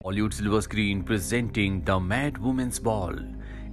Bollywood silver screen presenting the mad women's ball.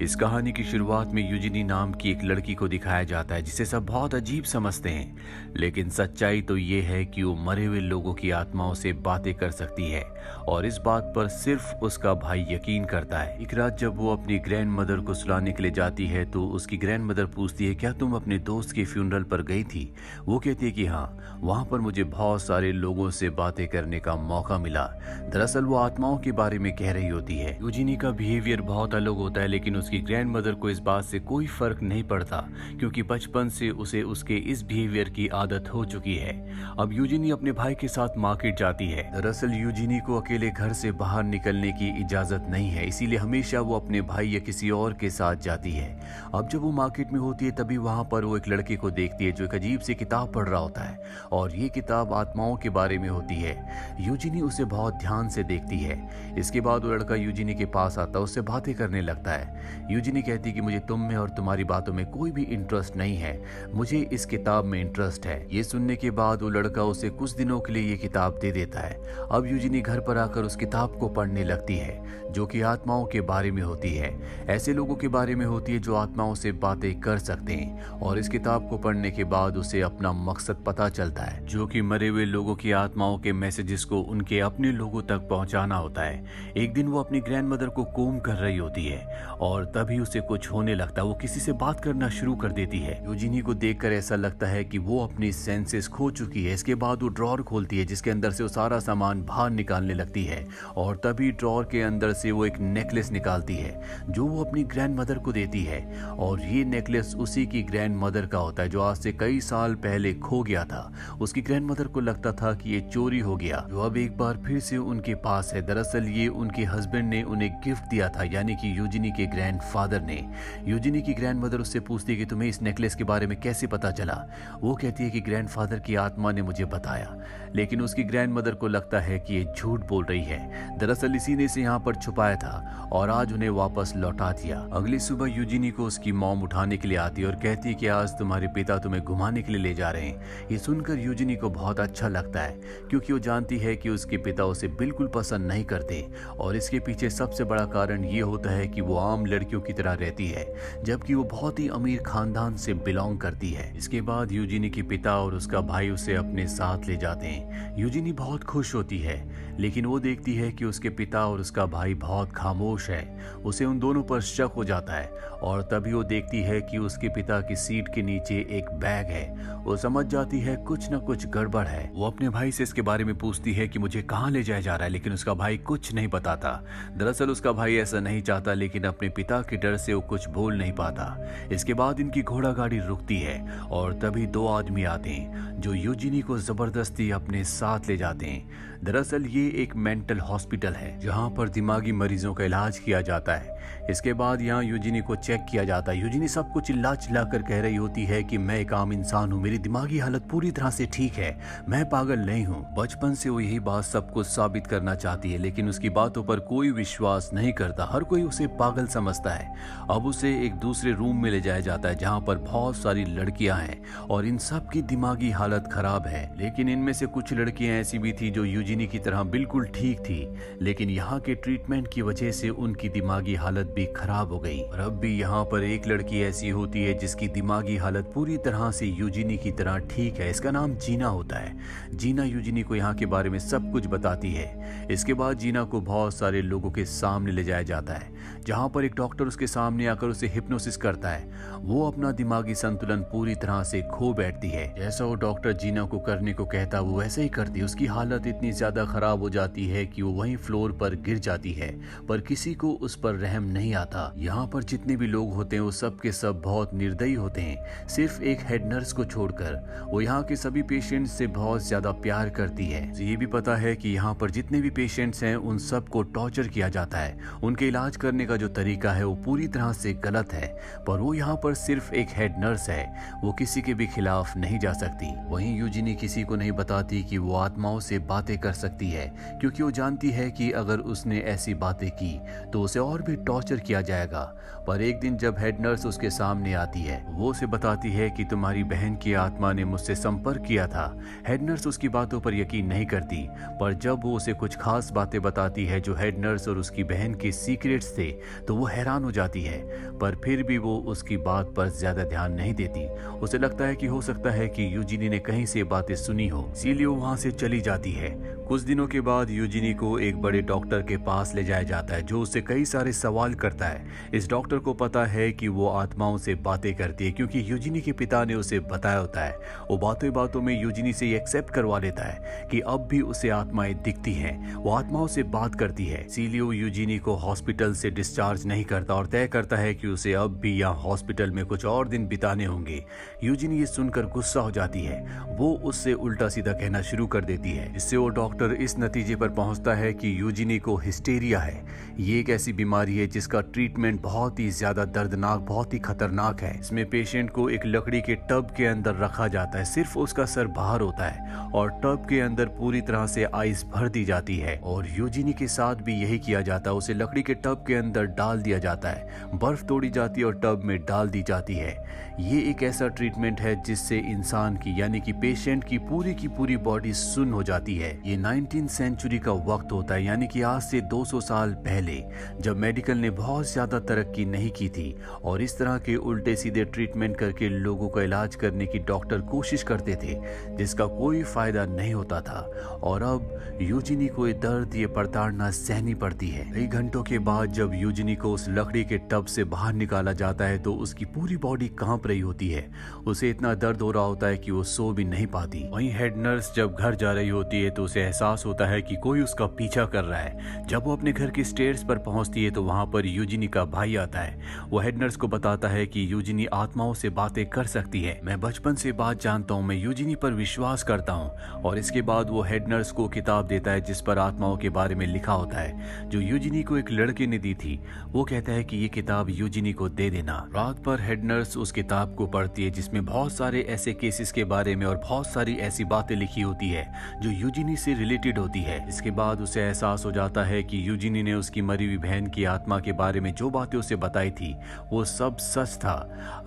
इस कहानी की शुरुआत में यूजिनी नाम की एक लड़की को दिखाया जाता है जिसे सब बहुत अजीब समझते हैं, लेकिन सच्चाई तो ये है कि वो मरे हुए लोगों की आत्माओं से बातें कर सकती है और इस बात पर सिर्फ उसका भाई यकीन करता है। एक रात जब वो अपनी ग्रैंड मदर को सुलाने के लिए जाती है तो उसकी ग्रैंड मदर पूछती है, क्या तुम अपने दोस्त के फ्यूनरल पर गई थी? वो कहती है कि हाँ, वहां पर मुझे बहुत सारे लोगों से बातें करने का मौका मिला। दरअसल वो आत्माओं के बारे में कह रही होती है। यूजिनी का बिहेवियर बहुत अलग होता है, लेकिन उसकी ग्रैंड मदर को इस बात से कोई फर्क नहीं पड़ता क्योंकि बचपन से उसे उसके इस बिहेवियर की आदत हो चुकी है। अब यूजिनी अपने भाई के साथ मार्केट जाती है। दरअसल यूजिनी को अकेले घर से बाहर निकलने की इजाजत नहीं है, इसीलिए हमेशा वो अपने भाई या किसी और के साथ जाती है। अब जब वो मार्केट में होती है तभी वहां पर वो एक लड़के को देखती है जो एक अजीब सी किताब पढ़ रहा होता है और ये किताब आत्माओं के बारे में होती है। यूजिनी उसे बहुत ध्यान से देखती है। इसके बाद वो लड़का यूजिनी के पास आता है, उससे बातें करने लगता है। यूजिनी कहती है कि मुझे तुम में और तुम्हारी बातों में कोई भी इंटरेस्ट नहीं है, मुझे इस किताब में इंटरेस्ट है। ये सुनने के बाद वो लड़का उसे कुछ दिनों के लिए ये किताब दे देता है। अब यूजिनी घर पर आकर उस किताब को पढ़ने लगती है जो कि आत्माओं के बारे में होती है, ऐसे लोगों के बारे में होती है जो आत्माओं से बातें कर सकते हैं। और इस किताब को पढ़ने के बाद उसे अपना मकसद पता चलता है जो कि मरे हुए लोगों की आत्माओं के मैसेजेस को उनके अपने लोगों तक पहुंचाना होता है। एक दिन वो अपनी ग्रैंड मदर को कोम कर रही होती है और तभी उसे कुछ होने लगता है। वो किसी से बात करना शुरू कर देती है। यूजिनी को देखकर ऐसा लगता है कि वो अपनी सेंसेस खो चुकी है। इसके बाद वो ड्रॉर खोलती है जिसके अंदर से वो सारा सामान बाहर निकालने लगती है और तभी ड्रॉर के अंदर से वो एक नेकलेस निकालती है जो वो अपनी ग्रैंड मदर को देती है। और ये नेकलेस उसी की ग्रैंड मदर का होता है जो आज से कई साल पहले खो गया था। उसकी ग्रैंड मदर को लगता था कि ये चोरी हो गया, जो अब एक बार फिर से उनके पास है। दरअसल ये उनके हस्बैंड ने उन्हें गिफ्ट दिया था, यानी कि यूजिनी के ग्रैंडफादर ने। यूजिनी की ग्रैंड मदर उससे पूछती है कि तुम्हें इस नेकलेस के बारे में कैसे पता चला? वो कहती है कि ग्रैंडफादर की आत्मा ने मुझे बताया, लेकिन उसकी ग्रैंड मदर को लगता है कि ये झूठ बोल रही है। दरअसल इसी ने इसे यहाँ पर छुपाया था और आज उन्हें वापस लौटा दिया। अगली सुबह यूजिनी को उसकी मॉम उठाने के लिए आती है और कहती है कि आज तुम्हारे पिता तुम्हें घुमाने के लिए ले जा रहे हैं। ये सुनकर यूजिनी को बहुत अच्छा लगता है क्योंकि वो जानती है कि उसके पिता उसे बिल्कुल पसंद नहीं करते और इसके पीछे सबसे बड़ा कारण ये होता है कि वो आम लड़कियों की तरह रहती है जबकि वो बहुत ही अमीर खानदान से बिलोंग करती है। इसके बाद यूजिनी के पिता और उसका भाई उसे अपने साथ ले जाते हैं। यूजिनी बहुत खुश होती है, लेकिन वो देखती है कि उसके पिता और उसका भाई बहुत खामोश है। उसे उन दोनों पर शक हो जाता है और तभी वो देखती है कि उसके पिता की सीट के नीचे एक बैग है। वो समझ जाती है कुछ न कुछ गड़बड़ है। वो अपने भाई से इसके बारे में पूछती है कि मुझे कहाँ ले जाया जा रहा है, लेकिन उसका भाई कुछ नहीं बताता। दरअसल उसका भाई ऐसा नहीं चाहता, लेकिन अपने पिता के डर से वो कुछ बोल नहीं पाता। इसके बाद इनकी घोड़ा गाड़ी रुकती है और तभी दो आदमी आते हैं जो यूजिनी को जबरदस्ती अपने साथ ले जाते हैं। दरअसल ये एक मेंटल हॉस्पिटल है जहाँ पर दिमागी मरीजों का इलाज किया जाता है। इसके बाद यहाँ यूजिनी को चेक किया जाता है। यूजिनी सबको चिल्ला चिल्ला कर कह रही होती है कि मैं एक आम इंसान हूँ, मेरी दिमागी हालत पूरी तरह से ठीक है, मैं पागल नहीं हूँ। बचपन से वो यही बात सबको साबित करना चाहती है, लेकिन उसकी बातों पर कोई विश्वास नहीं करता। हर कोई उसे पागल समझता है। अब उसे एक दूसरे रूम में ले जाया जाता है जहाँ पर बहुत सारी लड़कियां हैं और इन सब की दिमागी हालत खराब है, लेकिन इनमें से कुछ लड़कियां ऐसी भी थी जो यूजिनी की तरह बिल्कुल ठीक थी, लेकिन यहाँ के ट्रीटमेंट की वजह से उनकी दिमागी हालत भी खराब हो गई। और अब भी यहाँ पर एक लड़की ऐसी होती है जिसकी दिमागी हालत पूरी तरह से यूजिनी की तरह ठीक है। इसका नाम जीना होता है। जीना यूजिनी को यहाँ के बारे में सब कुछ बताती है। इसके बाद जीना को बहुत सारे लोगों के सामने ले जाया जाता है जहाँ पर एक डॉक्टर उसके सामने आकर उसे हिप्नोसिस करता है। वो अपना दिमागी संतुलन पूरी तरह से खो बैठती है। जैसा वो डॉक्टर जीना को करने को कहता वो वैसे ही करती। उसकी हालत इतनी ज्यादा खराब हो जाती है कि वो वहीं फ्लोर पर गिर जाती है, पर किसी को उस पर रहम नहीं आता। यहाँ पर जितने भी लोग होते हैं वो सब के सब बहुत निर्दयी होते हैं, सिर्फ एक हेड नर्स को छोड़कर। वो यहाँ के सभी पेशेंट्स से बहुत ज्यादा प्यार करती है। ये भी पता है कि यहाँ पर जितने भी पेशेंट्स हैं उन सबको टॉर्चर किया जाता है। उनके इलाज करने का जो तरीका है है वो पूरी तरह से गलत है, पर वो यहाँ पर सिर्फ एक हेड नर्स है, वो किसी के भी खिलाफ नहीं जा सकती। वहीं यूजिनी किसी को नहीं बताती कि वो आत्माओं से बातें कर सकती है, क्योंकि वो जानती है कि अगर उसने ऐसी बातें की तो उसे और भी टॉर्चर किया जाएगा। पर एक दिन जब हेड नर्स उसके सामने आती है, वो उसे बताती है कि तुम्हारी बहन की आत्मा ने मुझसे संपर्क किया था। हेड नर्स उसकी बातों पर यकीन नहीं करती, पर जब वो उसे कुछ खास बातें बताती है जो हेड नर्स और उसकी बहन के सीक्रेट्स थे, तो वो हैरान हो जाती है। पर फिर भी वो उसकी बात पर ज्यादा ध्यान नहीं देती। उसे लगता है कि हो सकता है कि यूजिनी ने कहीं से बातें सुनी हो, इसीलिए वो वहां से चली जाती है। कुछ दिनों के बाद यूजिनी को एक बड़े डॉक्टर के पास ले जाया जाता है, जो उससे कई सारे सवाल करता है। इस डॉक्टर को पता है कि वो आत्माओं से बातें करती है, क्योंकि यूजिनी के पिता ने उसे बताया होता है। वो बातों बातों में यूजिनी से ये एक्सेप्ट करवा लेता है कि अब भी उसे आत्माएं दिखती हैं, वो आत्माओं से बात करती है। इसीलिए वो यूजिनी को हॉस्पिटल से डिस्चार्ज नहीं करता और तय करता है कि उसे अब भी यहाँ हॉस्पिटल में कुछ और दिन बिताने होंगे। यूजिनी ये सुनकर गुस्सा हो जाती है, वो उससे उल्टा सीधा कहना शुरू कर देती है। इससे वो डॉक्टर इस नतीजे पर पहुंचता है कि यूजिनी को हिस्टेरिया है। ये एक ऐसी बीमारी है जिसका ट्रीटमेंट बहुत ही ज्यादा दर्दनाक, बहुत ही खतरनाक है। इसमें पेशेंट को एक लकड़ी के टब के अंदर रखा जाता है, सिर्फ उसका सर बाहर होता है और टब के अंदर पूरी तरह से आइस भर दी जाती है। और यूजिनी के साथ भी यही किया जाता है, उसे लकड़ी के टब के अंदर डाल दिया जाता है, बर्फ तोड़ी जाती है और टब में डाल दी जाती है। ये एक ऐसा ट्रीटमेंट है जिससे इंसान की यानी कि पेशेंट की पूरी बॉडी सुन्न हो जाती है। ये 19th सेंचुरी का वक्त होता है, यानी कि आज से 200 साल पहले, जब मेडिकल ने बहुत ज्यादा तरक्की नहीं की थी और इस तरह के उल्टे सीधे ट्रीटमेंट करके लोगों का इलाज करने की डॉक्टर कोशिश करते थे, जिसका कोई फायदा नहीं होता था। और अब यूजिनी को ये दर्द, ये प्रताड़ना सहनी पड़ती है। कई घंटों के बाद जब यूजिनी को उस लकड़ी के टब से बाहर निकाला जाता है तो उसकी पूरी बॉडी कांप रही होती है, उसे इतना दर्द हो रहा होता है कि वो सो भी नहीं पाती। वहीं हेड नर्स जब घर जा रही होती है तो उसे एहसास होता है कि कोई उसका पीछा कर रहा है। जब वो अपने घर की स्टेयर्स पर पहुंचती है तो वहां पर यूजिनी का भाई आता है। वो हेड नर्स को बताता है कि यूजिनी आत्माओं से बातें कर सकती है। मैं बचपन से बात जानता हूँ, मैं यूजिनी पर विश्वास करता हूँ। और इसके बाद वो हेड नर्स को किताब देता है जिस पर आत्माओं के बारे में लिखा होता है, जो यूजिनी को एक लड़के ने दी थी। वो कहता है कि ये किताब यूजिनी को दे देना। रात पर हेड नर्स उस किताब को पढ़ती है जिसमें बहुत सारे ऐसे केसेस के बारे में और बहुत सारी ऐसी बातें लिखी होती है जो यूजिनी से रिलेटेड होती है। इसके बाद उसे एहसास हो जाता है कि यूजिनी ने उसकी मरी हुई बहन की आत्मा के बारे में जो बातें उसे बताई थी वो सब सच था।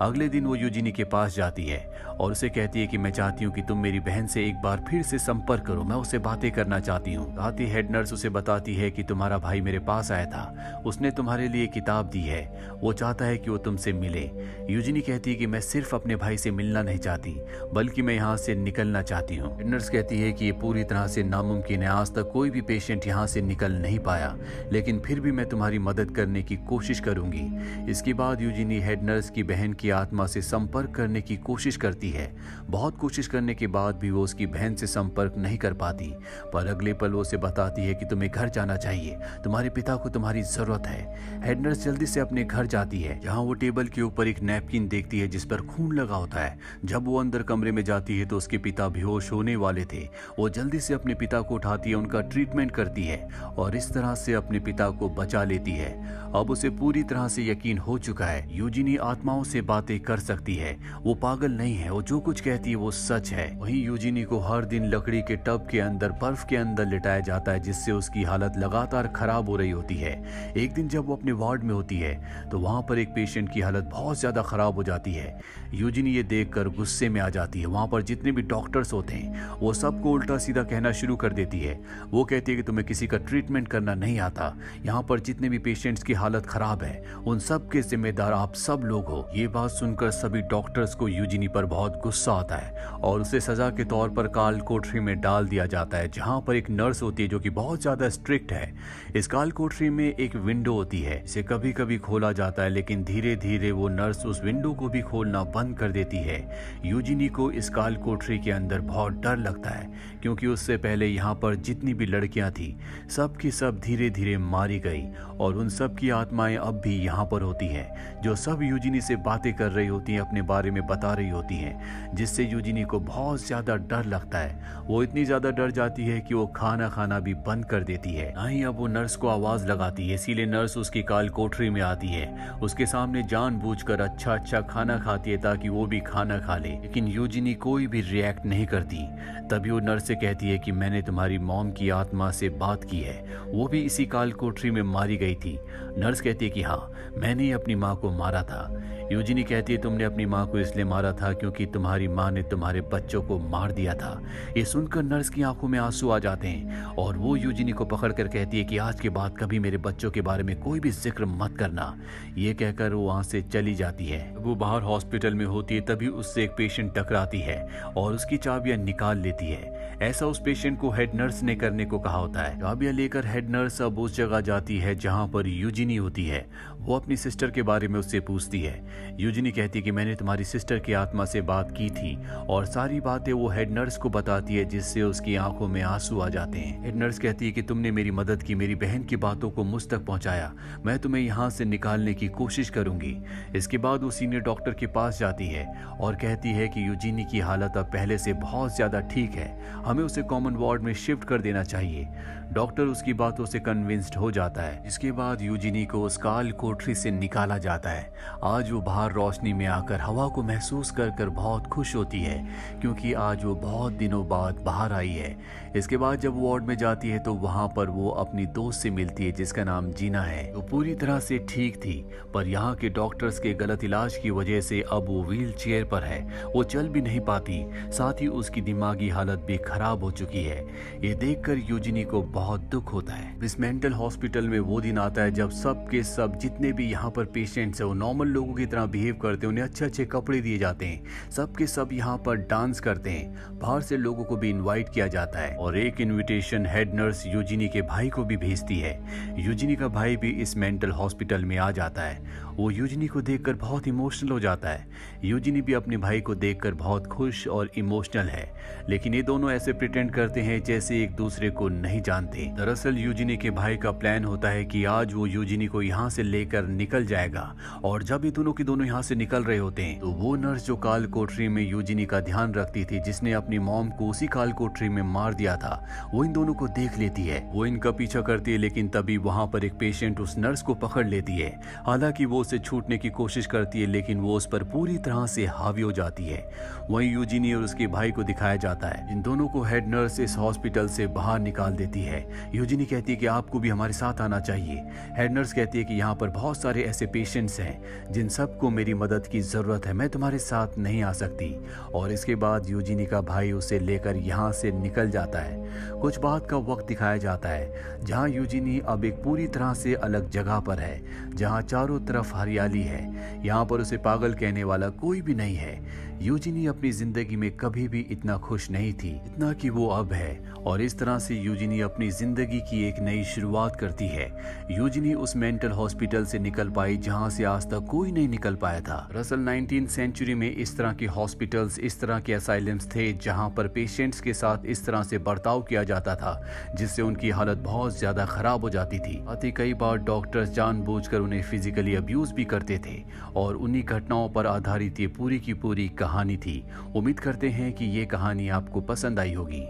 अगले दिन वो यूजिनी के पास जाती है और उसे कहती है कि मैं चाहती हूँ कि तुम मेरी बहन से एक बार फिर से संपर्क करो, मैं उससे बातें करना चाहती हूँ। साथ ही हेड नर्स उसे बताती है कि तुम्हारा भाई मेरे पास आया था, उसने तुम्हारे लिए किताब दी है, वो चाहता है कि वो तुमसे मिले। यूजिनी कहती है कि मैं सिर्फ अपने भाई से मिलना नहीं चाहती, बल्कि मैं यहाँ से निकलना चाहती हूँ। हेड नर्स कहती है कि ये पूरी तरह से नामुमकिन है, आज तक कोई भी पेशेंट यहाँ से निकल नहीं पाया, लेकिन फिर भी मैं तुम्हारी मदद करने की कोशिश करूंगी। इसके बाद यूजिनी हेड नर्स की बहन की आत्मा से संपर्क करने की कोशिश करती है। बहुत कोशिश करने के बाद भी वो उसकी बहन से संपर्क नहीं कर पाती, पर अगले पल वो उसे बताती है कि तुम्हें घर जाना चाहिए, तुम्हारे पिता को तुम्हारी जरूरत है। हेड नर्स जल्दी से अपने घर जाती है, जहाँ वो टेबल के ऊपर एक नैपकिन देखती है जिस पर खून लगा होता है। जब वो अंदर कमरे में जाती है तो उसके पिता बेहोश होने वाले थे। वो जल्दी से अपने पिता को उठाती है, उनका ट्रीटमेंट करती है और इस तरह से अपने पिता को बचा लेती है। अब उसे पूरी तरह से यकीन हो चुका है, यूजिनी आत्माओं से बातें कर सकती है, वो पागल नहीं है, वो जो कुछ कहती है वो सच है। वहीं यूजिनी को हर दिन लकड़ी के टब के अंदर बर्फ के अंदर लिटाया जाता है, जिससे उसकी हालत लगातार खराब हो रही होती है। एक दिन जब वो अपने वार्ड में होती है तो वहां पर एक पेशेंट की हालत बहुत ज्यादा खराब हो जाती है। यूजिनी ये देखकर गुस्से में आ जाती है। वहां पर जितने भी डॉक्टर्स होते हैं वो सबको उल्टा सीधा कहना शुरू कर देती है। वो कहती है कि तुम्हें किसी का ट्रीटमेंट करना नहीं आता, यहाँ पर जितने भी पेशेंट्स की हालत खराब है उन सब के जिम्मेदार आप सब लोग हो। ये बात सुनकर सभी डॉक्टर्स को यूजिनी पर बहुत गुस्सा आता है और उसे सजा के तौर पर काल कोठरी में डाल दिया जाता है, जहाँ पर एक नर्स होती है जो कि बहुत ज्यादा स्ट्रिक्ट है। इस काल कोठरी में एक विंडो होती है, इसे कभी कभी खोला जाता है, लेकिन धीरे धीरे वो नर्स उस विंडो को भी खोलना बंद कर देती है। यूजिनी को इस काल कोठरी के अंदर बहुत डर लगता है, क्योंकि उससे पहले यहाँ पर जितनी भी लड़कियां थी सब की सब धीरे धीरे मारी गई और उन सब की आत्माएं अब भी यहाँ पर होती हैं, जो सब यूजिनी से बातें कर रही होती हैं, अपने बारे में बता रही होती हैं, जिससे यूजिनी को बहुत ज्यादा डर लगता है। वो इतनी ज्यादा डर जाती है कि वो खाना खाना भी बंद कर देती है, ना ही अब वो नर्स को आवाज लगाती है। इसीलिए नर्स उसकी काल कोठरी में आती है, उसके सामने जानबूझकर अच्छा अच्छा खाना खाती है ताकि वो भी खाना खा ले, लेकिन यूजिनी कोई भी रिएक्ट नहीं करती। तभी वो नर्स से कहती है कि मैंने तुम्हारी मॉम की आत्मा से बात की है, वो भी इसी काल कोठरी में मारी गई थी। नर्स कहती है कि हाँ, मैंने ही अपनी माँ को मारा था। यूजिनी कहती है तुमने अपनी माँ को इसलिए मारा था क्योंकि तुम्हारी माँ ने तुम्हारे बच्चों को मार दिया था। ये सुनकर नर्स की आंखों में आंसू आ जाते हैं और वो यूजिनी को पकड़कर कहती है कि आज के बाद कभी मेरे बच्चों के बारे में कोई भी जिक्र मत करना। ये कहकर वो वहां से चली जाती है। वो बाहर हॉस्पिटल में होती है तभी उससे एक पेशेंट टकराती है और उसकी चाबियां निकाल लेती है। ऐसा उस पेशेंट को हेड नर्स ने करने को कहा होता है। चाबियां लेकर हेड नर्स अब उस जगह जाती है जहां पर यूजिनी होती है। वो अपनी सिस्टर के बारे में उससे पूछती है। यूजिनी कहती है कि मैंने तुम्हारी सिस्टर की आत्मा से बात की थी और सारी बातें वो हेड नर्स को बताती है, जिससे उसकी आंखों में आंसू आ जाते हैं। हेड नर्स कहती है कि तुमने मेरी मदद की, मेरी बहन की बातों को मुझ तक पहुंचाया, मैं तुम्हें यहाँ से निकालने की कोशिश करूंगी। इसके बाद वो सीनियर डॉक्टर के पास जाती है और कहती है कि यूजिनी की हालत अब पहले से बहुत ज्यादा ठीक है, हमें उसे कॉमन वार्ड में शिफ्ट कर देना चाहिए। डॉक्टर उसकी बातों से कन्विंस्ड हो जाता है। इसके बाद यूजिनी को उस काल कोठरी से निकाला जाता है। आज वो बाहर रोशनी में आकर हवा को महसूस कर कर बहुत खुश होती है क्योंकि आज वो बहुत दिनों बाद बाहर आई है। इसके बाद जब वार्ड में जाती है तो वहां पर वो अपनी दोस्त से मिलती है जिसका नाम जीना है। वो पूरी तरह से ठीक थी, पर यहाँ के डॉक्टर्स के गलत इलाज की वजह से अब वो व्हील चेयर पर है, वो चल भी नहीं पाती, साथ ही उसकी दिमागी हालत भी खराब हो चुकी है। ये देखकर यूजिनी को बहुत दुख होता है। इस मेंटल हॉस्पिटल में वो दिन आता है जब सब के सब जितने भी यहाँ पर पेशेंट्स हैं वो नॉर्मल लोगों की तरह बिहेव करते हैं, उन्हें अच्छे अच्छे कपड़े दिए जाते हैं, सब के सब यहाँ पर डांस करते हैं। बाहर से लोगों को भी इनवाइट किया जाता है और एक इनविटेशन हेड नर्स यूजिनी के भाई को भी भेजती है। यूजिनी का भाई भी इस मेंटल हॉस्पिटल में आ जाता है। वो यूजिनी को देखकर बहुत इमोशनल हो जाता है। यूजिनी भी अपने भाई को देखकर बहुत खुश और इमोशनल है, लेकिन ये दोनों ऐसे प्रिटेंड करते हैं जैसे एक दूसरे को नहीं जानते। दरअसल यूजिनी के भाई का प्लान होता है कि आज वो यूजिनी को यहाँ से लेकर निकल जाएगा और जब ये दोनों के दोनों यहाँ से निकल रहे होते हैं तो वो नर्स जो काल कोठरी में यूजिनी का ध्यान रखती थी, जिसने अपनी मॉम को उसी काल कोठरी में मार दिया था, वो इन दोनों को देख लेती है। वो इनका पीछा करती है, लेकिन तभी वहां पर एक पेशेंट उस नर्स को पकड़ लेती है। हालांकि वो उसे छूटने की कोशिश करती है, लेकिन वो उस पर पूरी तरह से हावी हो जाती है। वहीं यूजिनी और उसके भाई को दिखाया जाता है। इन दोनों को हेड नर्स इस हॉस्पिटल से बाहर निकाल देती है। यूजिनी कहती है कि आपको भी हमारे साथ आना चाहिए। हेड नर्स कहती है कि यहाँ पर बहुत सारे ऐसे पेशेंट्स हैं जिन सबको मेरी मदद की जरूरत है, मैं तुम्हारे साथ नहीं आ सकती। और इसके बाद यूजिनी का भाई उसे लेकर यहाँ से निकल जाता है। कुछ बाद का वक्त दिखाया जाता है जहाँ यूजिनी अब एक पूरी तरह से अलग जगह पर है, जहाँ चारों तरफ हरियाली है। यहाँ पर उसे पागल कहने वाला कोई भी नहीं है। यूजिनी अपनी जिंदगी में कभी भी इतना खुश नहीं थी इतना कि वो अब है, और इस तरह से यूजिनी अपनी जिंदगी की एक नई शुरुआत करती है। यूजिनी उस मेंटल हॉस्पिटल से निकल पाई जहां से आज तक कोई नहीं निकल पाया था। दरअसल 19th सेंचुरी में इस तरह के हॉस्पिटल्स, इस तरह के असाइलम्स थे जहां पर पेशेंट्स के साथ इस तरह से बर्ताव किया जाता था जिससे उनकी हालत बहुत ज्यादा खराब हो जाती थी। अति कई बार डॉक्टर्स जानबूझकर उन्हें फिजिकली अब्यूज भी करते थे और उन्हीं घटनाओं पर आधारित ये पूरी की पूरी कहानी थी। उम्मीद करते हैं कि ये कहानी आपको पसंद आई होगी।